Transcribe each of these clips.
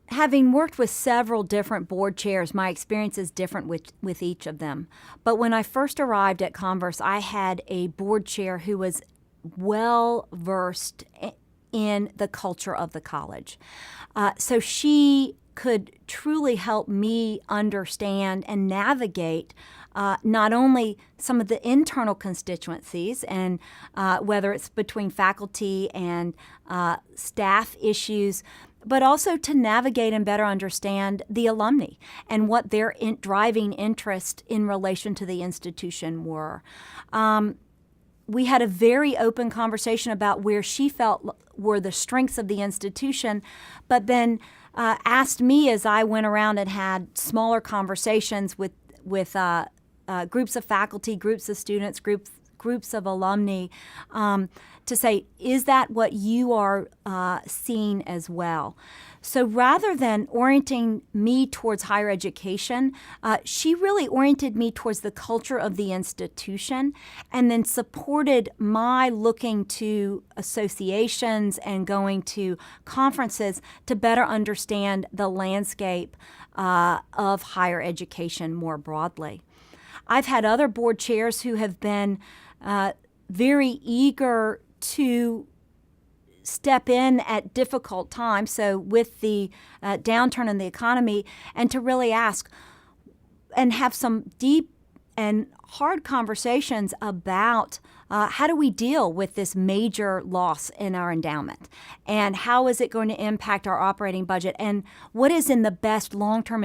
Having worked with several different board chairs, my experience is different with each of them. But when I first arrived at Converse, I had a board chair who was well versed in the culture of the college. So she could truly help me understand and navigate not only some of the internal constituencies and whether it's between faculty and staff issues, but also to navigate and better understand the alumni and what their driving interest in relation to the institution were. We had a very open conversation about where she felt were the strengths of the institution, but then asked me as I went around and had smaller conversations with groups of faculty, groups of students, groups of alumni, to say, is that what you are seeing as well? So rather than orienting me towards higher education, she really oriented me towards the culture of the institution and then supported my looking to associations and going to conferences to better understand the landscape of higher education more broadly. I've had other board chairs who have been very eager to step in at difficult times, so with the downturn in the economy, and to really ask and have some deep and hard conversations about how do we deal with this major loss in our endowment, and how is it going to impact our operating budget, and what is in the best long-term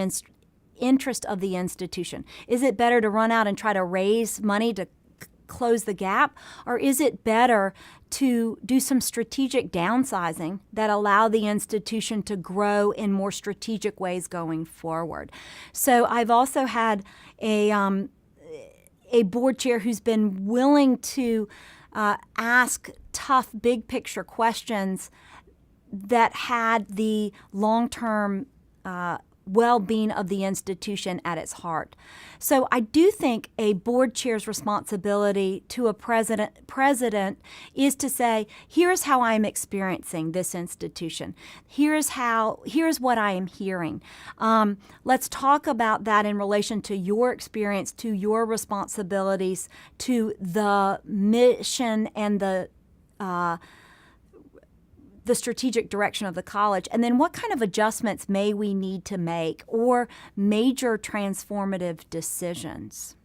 interest of the institution. Is it better to run out and try to raise money to close the gap, or is it better to do some strategic downsizing that allow the institution to grow in more strategic ways going forward? So I've also had a board chair who's been willing to ask tough, big picture questions that had the long-term well-being of the institution at its heart. So I do think a board chair's responsibility to a president is to say, here's how I'm experiencing this institution. Here's what I am hearing. Let's talk about that in relation to your experience, to your responsibilities, to the mission and the strategic direction of the college, and then what kind of adjustments may we need to make or major transformative decisions.